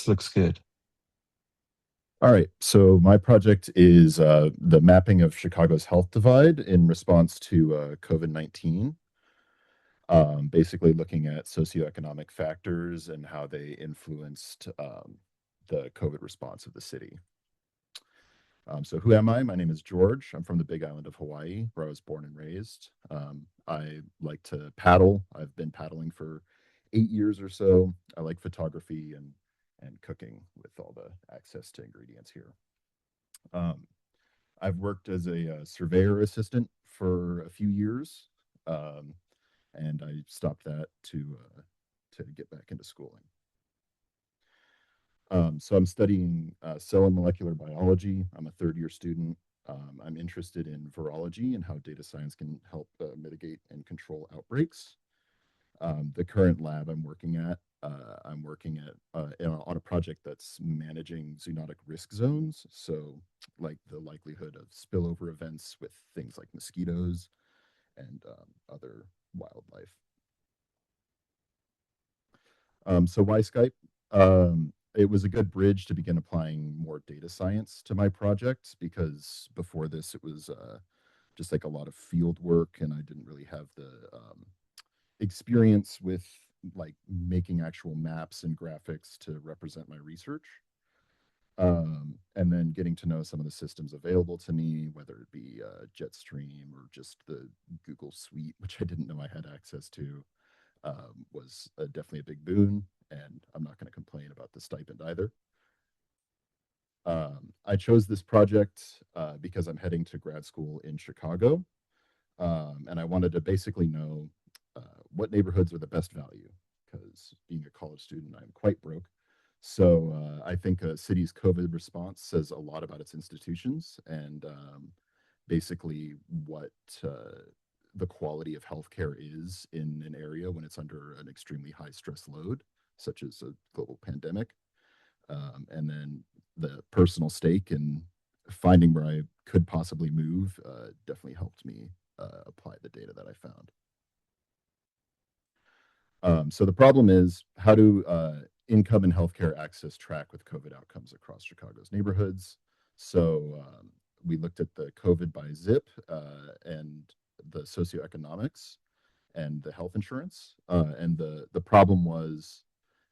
This looks good. All right, so my project is the mapping of Chicago's health divide in response to COVID-19, basically looking at socioeconomic factors and how they influenced the COVID response of the city. So who am I? My name is George. I'm from the Big Island of Hawaii, where I was born and raised. I like to paddle. I've been paddling for 8 years or so. I like photography and cooking with all the access to ingredients here. Um, I've worked as a surveyor assistant for a few years, um, and I stopped that to get back into schooling. So I'm studying cell and molecular biology. I'm a third year student. I'm interested in virology and how data science can help mitigate and control outbreaks. The current lab I'm working at on a project that's managing zoonotic risk zones. So, like the likelihood of spillover events with things like mosquitoes and other wildlife. So why Skype? It was a good bridge to begin applying more data science to my project because before this it was just like a lot of field work and I didn't really have the experience with like making actual maps and graphics to represent my research. And then getting to know some of the systems available to me, whether it be Jetstream or just the Google Suite, which I didn't know I had access to, was definitely a big boon. And I'm not going to complain about the stipend either. I chose this project because I'm heading to grad school in Chicago, and I wanted to basically know what neighborhoods are the best value. Because being a college student, I'm quite broke. So I think a city's COVID response says a lot about its institutions and basically what the quality of healthcare is in an area when it's under an extremely high stress load, such as a global pandemic. And then the personal stake in finding where I could possibly move definitely helped me apply the data that I found. So the problem is how do income and healthcare access track with COVID outcomes across Chicago's neighborhoods? So we looked at the COVID by zip and the socioeconomics and the health insurance. And the problem was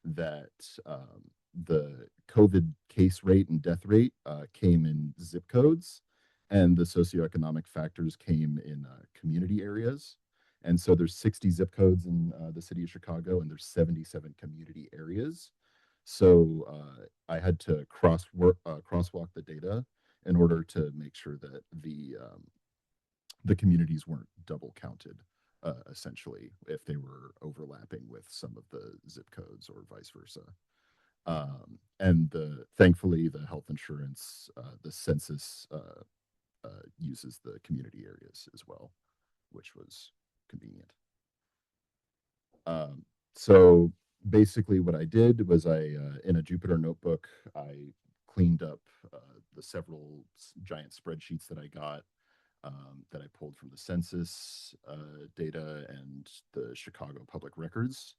that the COVID case rate and death rate came in zip codes, and the socioeconomic factors came in community areas. And so there's 60 zip codes in the city of Chicago, and there's 77 community areas. So I had to crosswalk the data in order to make sure that the communities weren't double counted, essentially, if they were overlapping with some of the zip codes or vice versa. And thankfully, the health insurance, the census uses the community areas as well, which was convenient. So basically, what I did was in a Jupyter notebook, I cleaned up the several giant spreadsheets that I got that I pulled from the census data and the Chicago public records.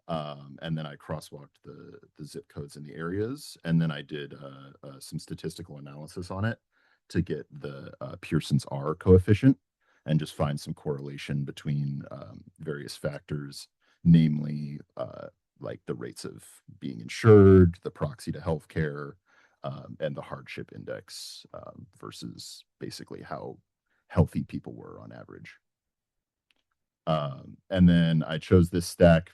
And then I crosswalked the zip codes in the areas, and then I did some statistical analysis on it to get the Pearson's R coefficient and just find some correlation between various factors, namely like the rates of being insured, the proxy to healthcare, and the hardship index versus basically how healthy people were on average. And then I chose this stack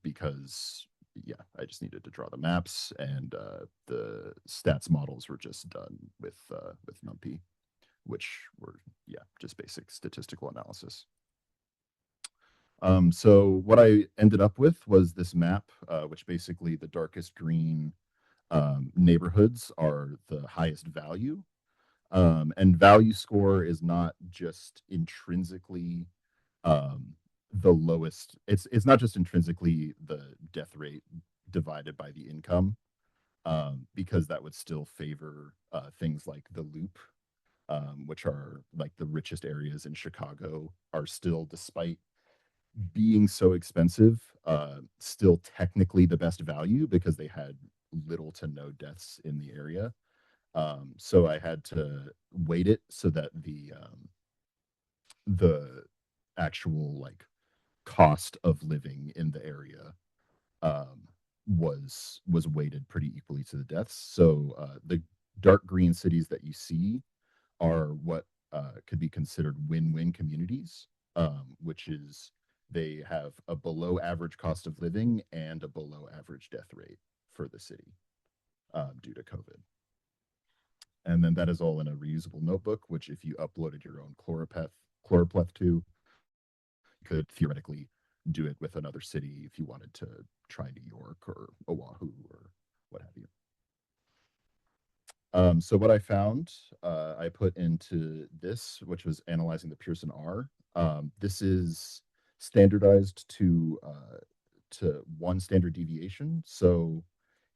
because, yeah, I just needed to draw the maps, and the stats models were just done with NumPy, which were, yeah, just basic statistical analysis. So what I ended up with was this map, which basically the darkest green neighborhoods are the highest value. And value score is not just intrinsically the lowest. It's not just intrinsically the death rate divided by the income, because that would still favor things like the Loop, which are like the richest areas in Chicago, are still, despite being so expensive, still technically the best value because they had little to no deaths in the area. So I had to weight it so that the actual like cost of living in the area um, was weighted pretty equally to the deaths. So the dark green cities that you see are what could be considered win-win communities, which is they have a below average cost of living and a below average death rate for the city due to COVID. And then that is all in a reusable notebook, which if you uploaded your own chloropleth to, you could theoretically do it with another city if you wanted to try New York or Oahu or what have you. So what I found, I put into this, which was analyzing the Pearson R. This is standardized to one standard deviation. So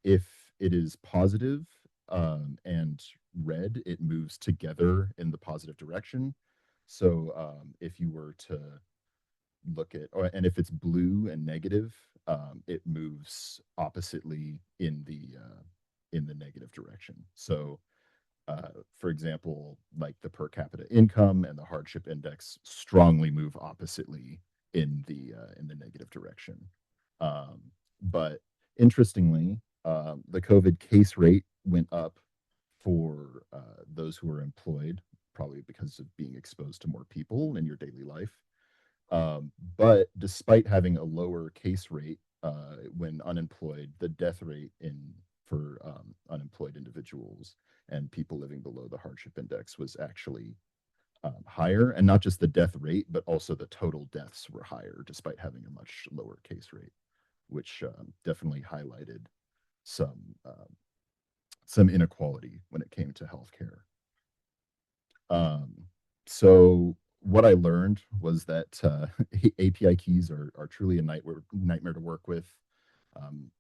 if it is positive and red, it moves together in the positive direction. So if you were to look at, and if it's blue and negative, it moves oppositely in the negative direction. So for example, like the per capita income and the hardship index strongly move oppositely in the negative direction. Um, but interestingly, the COVID case rate went up for those who are employed, probably because of being exposed to more people in your daily life. But despite having a lower case rate when unemployed, the death rate in for unemployed individuals and people living below the hardship index was actually higher, and not just the death rate, but also the total deaths were higher despite having a much lower case rate, which definitely highlighted some some inequality when it came to healthcare. Um, so what I learned was that API keys are truly a nightmare to work with.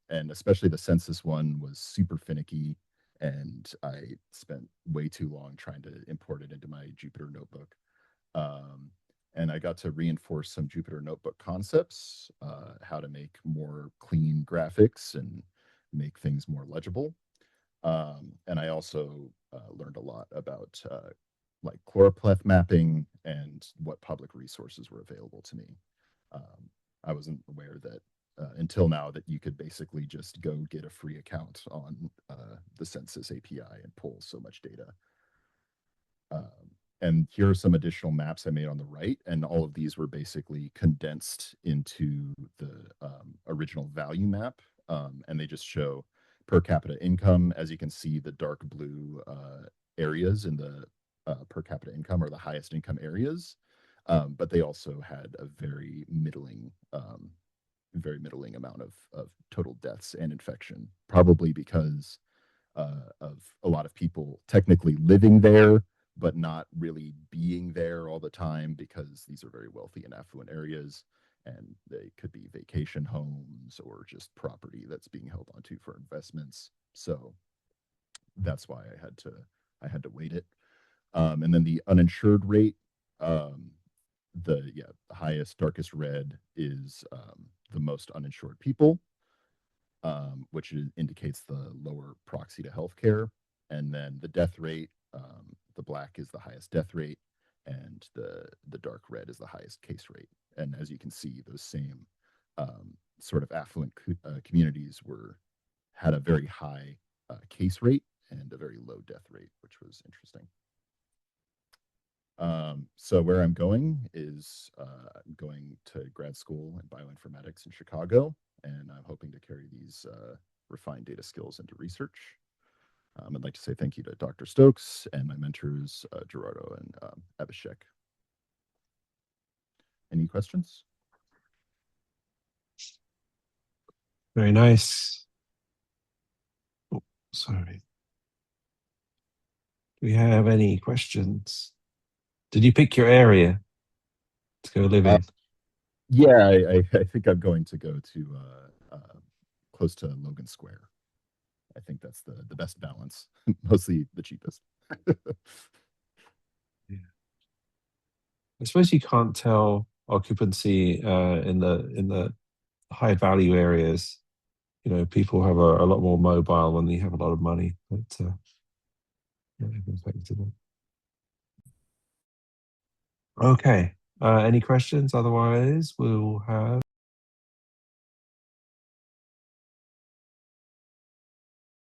And especially the census one was super finicky. And I spent way too long trying to import it into my Jupyter notebook. Um, and I got to reinforce some Jupyter notebook concepts, how to make more clean graphics and make things more legible. And I also learned a lot about like chloropleth mapping and what public resources were available to me. I wasn't aware that until now that you could basically just go get a free account on the Census API and pull so much data. And here are some additional maps I made on the right, and all of these were basically condensed into the original value map, and they just show per capita income. As you can see, the dark blue areas in the per capita income are the highest income areas, but they also had a very middling amount of total deaths and infection, probably because of a lot of people technically living there, but not really being there all the time because these are very wealthy and affluent areas. And they could be vacation homes or just property that's being held onto for investments. So that's why I had to weight it. And then the uninsured rate, the highest darkest red is the most uninsured people, which indicates the lower proxy to healthcare. And then the death rate, the black is the highest death rate, and the dark red is the highest case rate. And as you can see, those same sort of affluent communities had a very high case rate and a very low death rate, which was interesting. So where I'm going is I'm going to grad school in bioinformatics in Chicago, and I'm hoping to carry these refined data skills into research. I'd like to say thank you to Dr. Stokes and my mentors, Gerardo and Abhishek. Any questions? Very nice. Oh, sorry. Do we have any questions? Did you pick your area to go live in? Yeah, I think I'm going to go to close to Logan Square. I think that's the best balance, mostly the cheapest. Yeah. I suppose you can't tell occupancy in the high value areas people have a lot more mobile when they have a lot of money. But yeah, it goes back to them. Okay. Any questions? Otherwise, we'll have